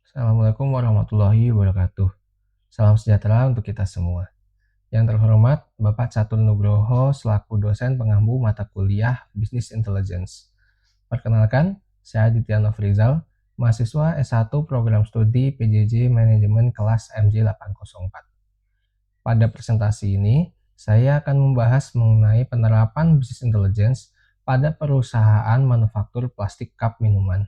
Assalamualaikum warahmatullahi wabarakatuh. Salam sejahtera untuk kita semua. Yang terhormat, Bapak Catur Nugroho selaku dosen pengampu mata kuliah Business Intelligence. Perkenalkan, saya Aditya Nofrizal, mahasiswa S1 Program Studi PJJ Manajemen kelas MJ804. Pada presentasi ini, saya akan membahas mengenai penerapan Business Intelligence pada perusahaan manufaktur plastik cup minuman.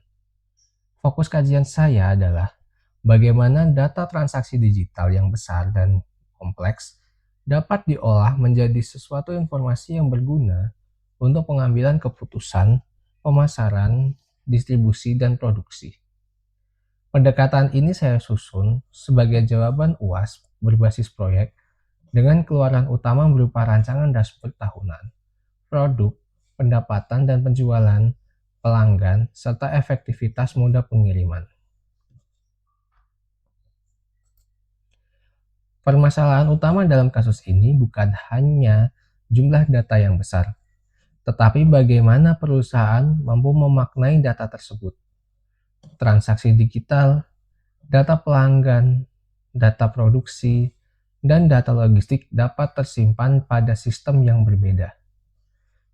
Fokus kajian saya adalah bagaimana data transaksi digital yang besar dan kompleks dapat diolah menjadi sesuatu informasi yang berguna untuk pengambilan keputusan, pemasaran, distribusi, dan produksi. Pendekatan ini saya susun sebagai jawaban UAS berbasis proyek dengan keluaran utama berupa rancangan dashboard tahunan, produk, pendapatan dan penjualan, pelanggan, serta efektivitas moda pengiriman. Permasalahan utama dalam kasus ini bukan hanya jumlah data yang besar, tetapi bagaimana perusahaan mampu memaknai data tersebut. Transaksi digital, data pelanggan, data produksi, dan data logistik dapat tersimpan pada sistem yang berbeda.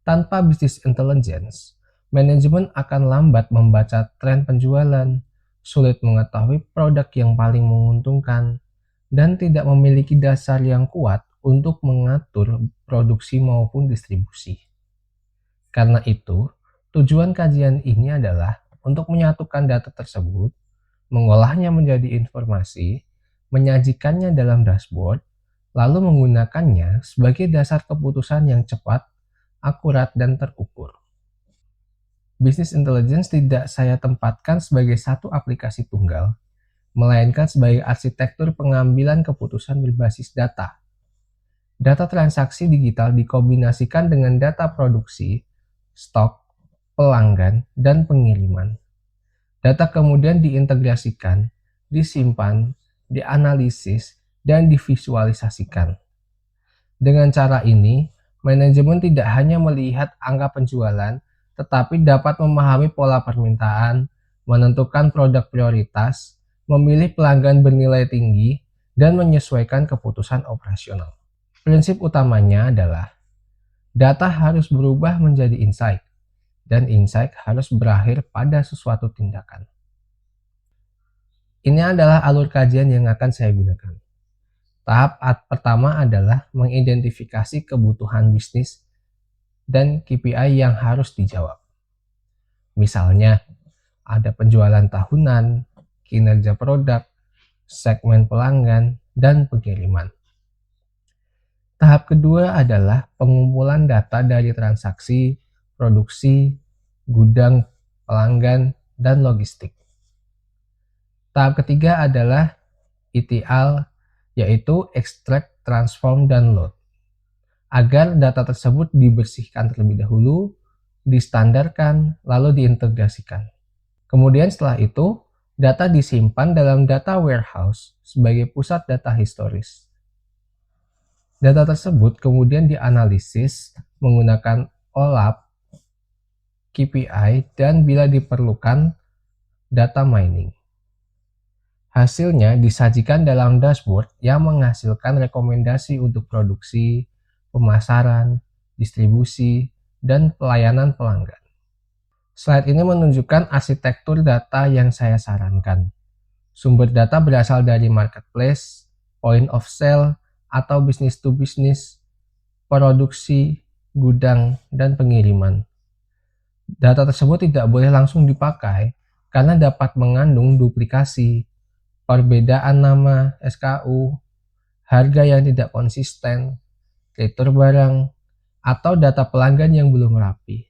Tanpa business intelligence, manajemen akan lambat membaca tren penjualan, sulit mengetahui produk yang paling menguntungkan, dan tidak memiliki dasar yang kuat untuk mengatur produksi maupun distribusi. Karena itu, tujuan kajian ini adalah untuk menyatukan data tersebut, mengolahnya menjadi informasi, menyajikannya dalam dashboard, lalu menggunakannya sebagai dasar keputusan yang cepat, akurat, dan terukur. Business intelligence tidak saya tempatkan sebagai satu aplikasi tunggal, melainkan sebagai arsitektur pengambilan keputusan berbasis data. Data transaksi digital dikombinasikan dengan data produksi, stok, pelanggan, dan pengiriman. Data kemudian diintegrasikan, disimpan, dianalisis, dan divisualisasikan. Dengan cara ini, manajemen tidak hanya melihat angka penjualan, tetapi dapat memahami pola permintaan, menentukan produk prioritas, memilih pelanggan bernilai tinggi, dan menyesuaikan keputusan operasional. Prinsip utamanya adalah data harus berubah menjadi insight, dan insight harus berakhir pada sesuatu tindakan. Ini adalah alur kajian yang akan saya gunakan. Tahap pertama adalah mengidentifikasi kebutuhan bisnis dan KPI yang harus dijawab. Misalnya, ada penjualan tahunan, kinerja produk, segmen pelanggan, dan pengiriman. Tahap kedua adalah pengumpulan data dari transaksi, produksi, gudang, pelanggan, dan logistik. Tahap ketiga adalah ETL, yaitu extract, transform, dan load. Agar data tersebut dibersihkan terlebih dahulu, distandarkan, lalu diintegrasikan. Kemudian setelah itu, data disimpan dalam data warehouse sebagai pusat data historis. Data tersebut kemudian dianalisis menggunakan OLAP, KPI, dan bila diperlukan, data mining. Hasilnya disajikan dalam dashboard yang menghasilkan rekomendasi untuk produksi, pemasaran, distribusi, dan pelayanan pelanggan. Slide ini menunjukkan arsitektur data yang saya sarankan. Sumber data berasal dari marketplace, point of sale, atau business to business, produksi, gudang, dan pengiriman. Data tersebut tidak boleh langsung dipakai karena dapat mengandung duplikasi, perbedaan nama SKU, harga yang tidak konsisten, retur barang, atau data pelanggan yang belum rapi.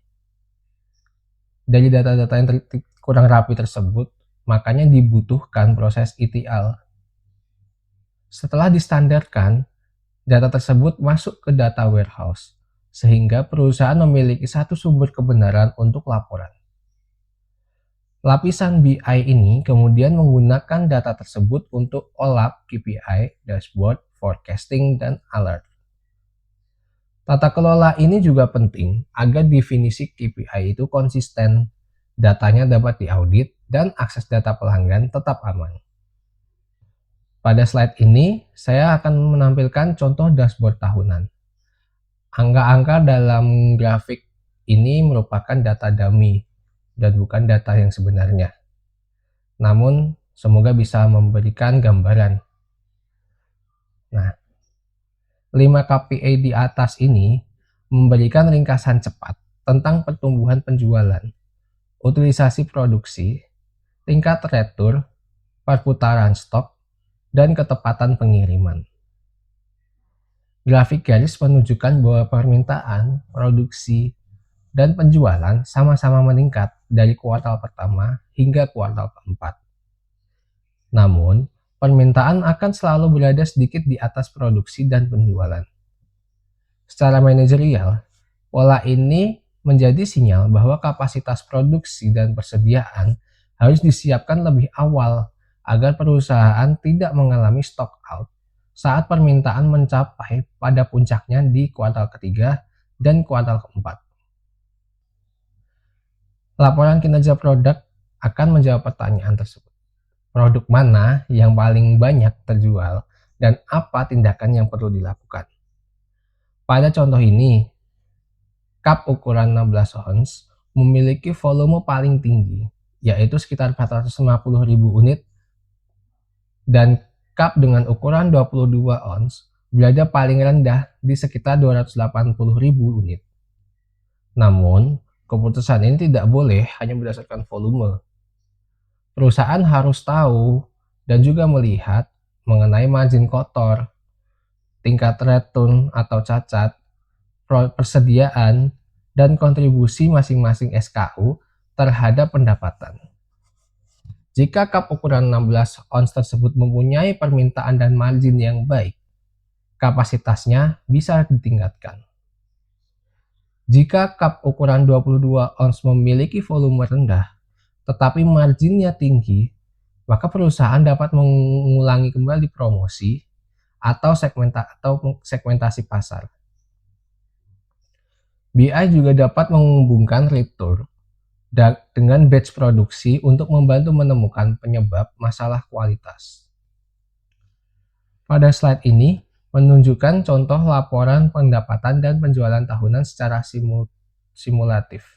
Dari data-data yang kurang rapi tersebut, makanya dibutuhkan proses ETL. Setelah distandarkan, data tersebut masuk ke data warehouse, sehingga perusahaan memiliki satu sumber kebenaran untuk laporan. Lapisan BI ini kemudian menggunakan data tersebut untuk OLAP, KPI, dashboard, forecasting, dan alert. Tata kelola ini juga penting agar definisi KPI itu konsisten, datanya dapat diaudit, dan akses data pelanggan tetap aman. Pada slide ini, saya akan menampilkan contoh dashboard tahunan. Angka-angka dalam grafik ini merupakan data dummy dan bukan data yang sebenarnya. Namun, semoga bisa memberikan gambaran. Nah, 5 KPI di atas ini memberikan ringkasan cepat tentang pertumbuhan penjualan, utilisasi produksi, tingkat retur, perputaran stok, dan ketepatan pengiriman. Grafik garis menunjukkan bahwa permintaan, produksi, dan penjualan sama-sama meningkat dari kuartal pertama hingga kuartal keempat. Namun, permintaan akan selalu berada sedikit di atas produksi dan penjualan. Secara manajerial, pola ini menjadi sinyal bahwa kapasitas produksi dan persediaan harus disiapkan lebih awal agar perusahaan tidak mengalami stock out saat permintaan mencapai pada puncaknya di kuartal ketiga dan kuartal keempat. Laporan kinerja produk akan menjawab pertanyaan tersebut. Produk mana yang paling banyak terjual dan apa tindakan yang perlu dilakukan? Pada contoh ini, cup ukuran 16 ons memiliki volume paling tinggi, yaitu sekitar 450.000 unit, dan cup dengan ukuran 22 ons berada paling rendah di sekitar 280.000 unit. Namun, keputusan ini tidak boleh hanya berdasarkan volume. Perusahaan harus tahu dan juga melihat mengenai margin kotor, tingkat return atau cacat, persediaan, dan kontribusi masing-masing SKU terhadap pendapatan. Jika cup ukuran 16 ons tersebut mempunyai permintaan dan margin yang baik, kapasitasnya bisa ditingkatkan. Jika cup ukuran 22 ons memiliki volume rendah, tetapi marginnya tinggi, maka perusahaan dapat mengulangi kembali promosi atau segmentasi pasar. BI juga dapat menghubungkan retur dengan batch produksi untuk membantu menemukan penyebab masalah kualitas. Pada slide ini menunjukkan contoh laporan pendapatan dan penjualan tahunan secara simulatif.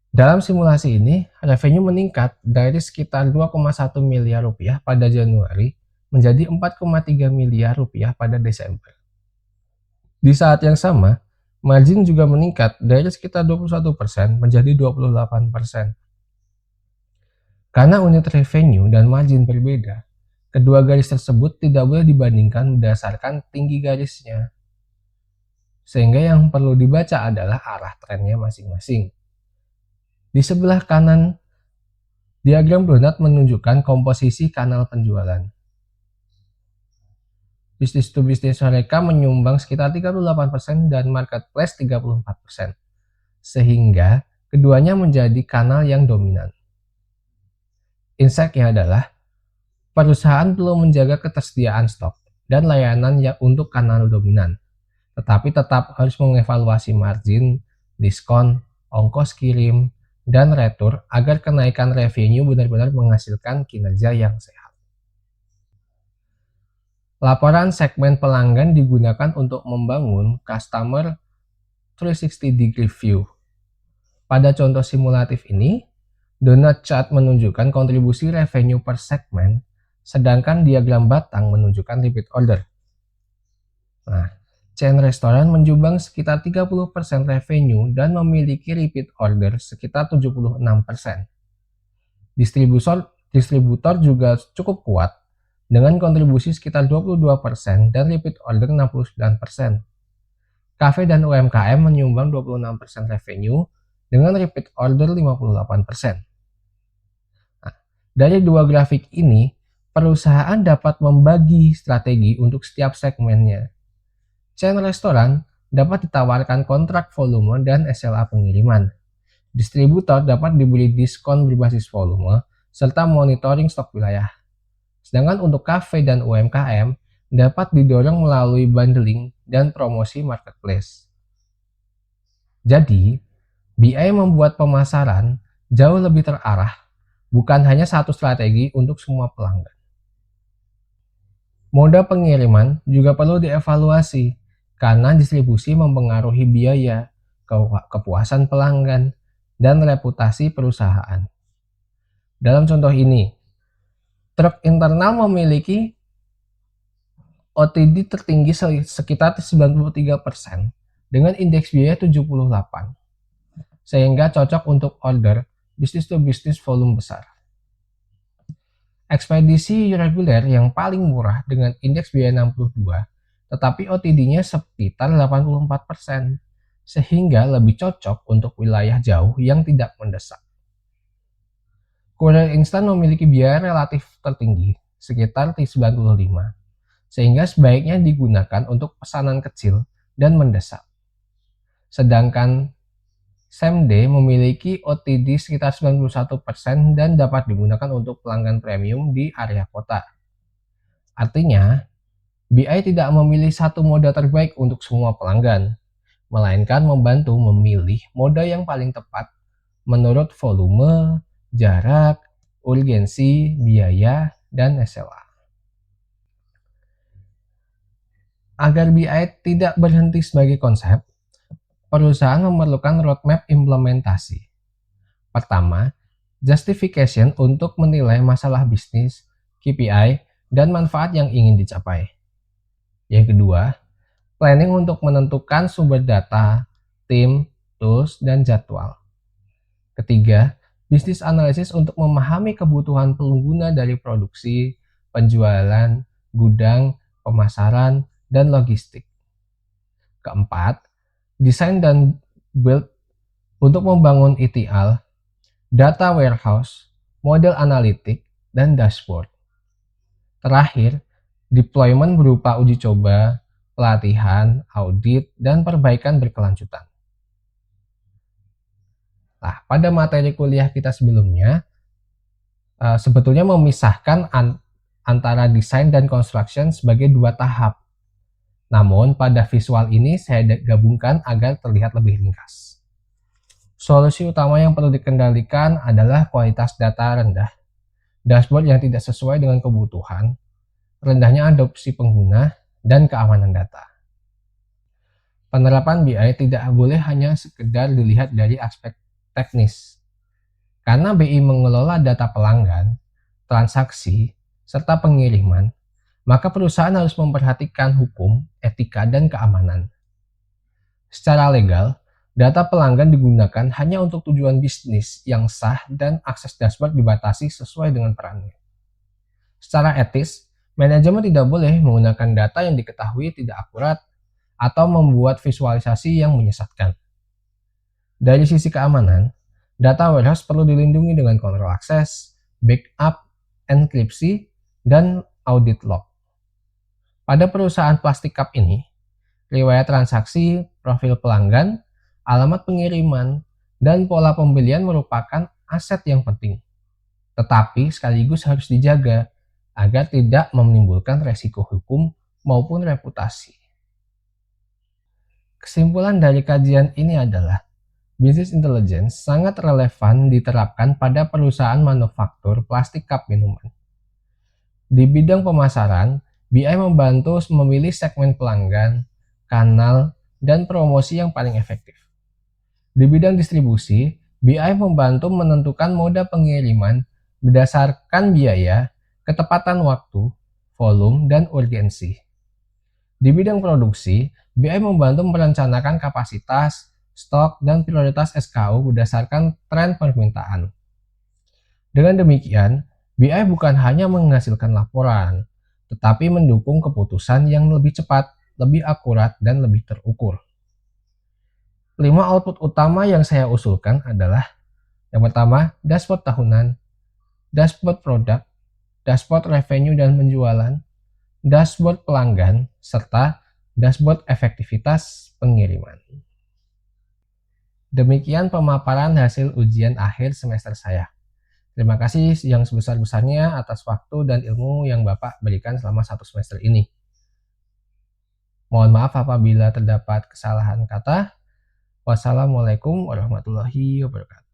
Dalam simulasi ini, revenue meningkat dari sekitar 2,1 miliar rupiah pada Januari menjadi 4,3 miliar rupiah pada Desember. Di saat yang sama, margin juga meningkat dari sekitar 21% menjadi 28%. Karena unit revenue dan margin berbeda, kedua garis tersebut tidak boleh dibandingkan berdasarkan tinggi garisnya. Sehingga yang perlu dibaca adalah arah trennya masing-masing. Di sebelah kanan, diagram donat menunjukkan komposisi kanal penjualan. Bisnis to bisnis mereka menyumbang sekitar 38% dan marketplace 34%. Sehingga keduanya menjadi kanal yang dominan. Insight-nya adalah perusahaan perlu menjaga ketersediaan stok dan layanan yang untuk kanal dominan, tetapi tetap harus mengevaluasi margin, diskon, ongkos kirim, dan retur agar kenaikan revenue benar-benar menghasilkan kinerja yang sehat. Laporan segmen pelanggan digunakan untuk membangun Customer 360 Degree View. Pada contoh simulatif ini, donut chart menunjukkan kontribusi revenue per segmen, sedangkan diagram batang menunjukkan repeat order. Nah, chain restoran menyumbang sekitar 30% revenue dan memiliki repeat order sekitar 76%. Distributor juga cukup kuat dengan kontribusi sekitar 22% dan repeat order 69%. Cafe dan UMKM menyumbang 26% revenue dengan repeat order 58%. Nah, dari dua grafik ini, perusahaan dapat membagi strategi untuk setiap segmennya. Chain restoran dapat ditawarkan kontrak volume dan SLA pengiriman. Distributor dapat diberi diskon berbasis volume serta monitoring stok wilayah. Sedangkan untuk kafe dan UMKM dapat didorong melalui bundling dan promosi marketplace. Jadi, BI membuat pemasaran jauh lebih terarah, bukan hanya satu strategi untuk semua pelanggan. Moda pengiriman juga perlu dievaluasi karena distribusi mempengaruhi biaya, kepuasan pelanggan, dan reputasi perusahaan. Dalam contoh ini, truk internal memiliki OTD tertinggi sekitar 93% dengan indeks biaya 78, sehingga cocok untuk order bisnis to bisnis volume besar. Ekspedisi reguler yang paling murah dengan indeks biaya 62, tetapi OTD-nya sekitar 84%, sehingga lebih cocok untuk wilayah jauh yang tidak mendesak. Kurir instan memiliki biaya relatif tertinggi, sekitar 95, sehingga sebaiknya digunakan untuk pesanan kecil dan mendesak. Sedangkan SameD memiliki OTD sekitar 91% dan dapat digunakan untuk pelanggan premium di area kota. Artinya, BI tidak memilih satu moda terbaik untuk semua pelanggan, melainkan membantu memilih moda yang paling tepat menurut volume, jarak, urgensi, biaya, dan SLA. Agar BI tidak berhenti sebagai konsep, perusahaan memerlukan roadmap implementasi. Pertama, justification untuk menilai masalah bisnis, KPI, dan manfaat yang ingin dicapai. Yang kedua, planning untuk menentukan sumber data, tim, tools, dan jadwal. Ketiga, bisnis analisis untuk memahami kebutuhan pengguna dari produksi, penjualan, gudang, pemasaran, dan logistik. Keempat, desain dan build untuk membangun ETL, data warehouse, model analitik, dan dashboard. Terakhir, deployment berupa uji coba, pelatihan, audit, dan perbaikan berkelanjutan. Nah, pada materi kuliah kita sebelumnya, sebetulnya memisahkan antara desain dan construction sebagai dua tahap. Namun, pada visual ini saya gabungkan agar terlihat lebih ringkas. Solusi utama yang perlu dikendalikan adalah kualitas data rendah, dashboard yang tidak sesuai dengan kebutuhan, rendahnya adopsi pengguna, dan keamanan data. Penerapan BI tidak boleh hanya sekedar dilihat dari aspek teknis. Karena BI mengelola data pelanggan, transaksi, serta pengiriman, maka perusahaan harus memperhatikan hukum, etika, dan keamanan. Secara legal, data pelanggan digunakan hanya untuk tujuan bisnis yang sah dan akses dashboard dibatasi sesuai dengan perannya. Secara etis, manajemen tidak boleh menggunakan data yang diketahui tidak akurat atau membuat visualisasi yang menyesatkan. Dari sisi keamanan, data warehouse perlu dilindungi dengan kontrol akses, backup, enkripsi, dan audit log. Pada perusahaan plastik cup ini, riwayat transaksi, profil pelanggan, alamat pengiriman, dan pola pembelian merupakan aset yang penting. Tetapi sekaligus harus dijaga agar tidak menimbulkan resiko hukum maupun reputasi. Kesimpulan dari kajian ini adalah Business Intelligence sangat relevan diterapkan pada perusahaan manufaktur plastik cup minuman. Di bidang pemasaran, BI membantu memilih segmen pelanggan, kanal, dan promosi yang paling efektif. Di bidang distribusi, BI membantu menentukan moda pengiriman berdasarkan biaya, ketepatan waktu, volume, dan urgensi. Di bidang produksi, BI membantu merencanakan kapasitas, stok, dan prioritas SKU berdasarkan tren permintaan. Dengan demikian, BI bukan hanya menghasilkan laporan, tetapi mendukung keputusan yang lebih cepat, lebih akurat, dan lebih terukur. 5 output utama yang saya usulkan adalah yang pertama, dashboard tahunan, dashboard produk, dashboard revenue dan penjualan, dashboard pelanggan, serta dashboard efektivitas pengiriman. Demikian pemaparan hasil ujian akhir semester saya. Terima kasih yang sebesar-besarnya atas waktu dan ilmu yang Bapak berikan selama 1 semester ini. Mohon maaf apabila terdapat kesalahan kata. Wassalamualaikum warahmatullahi wabarakatuh.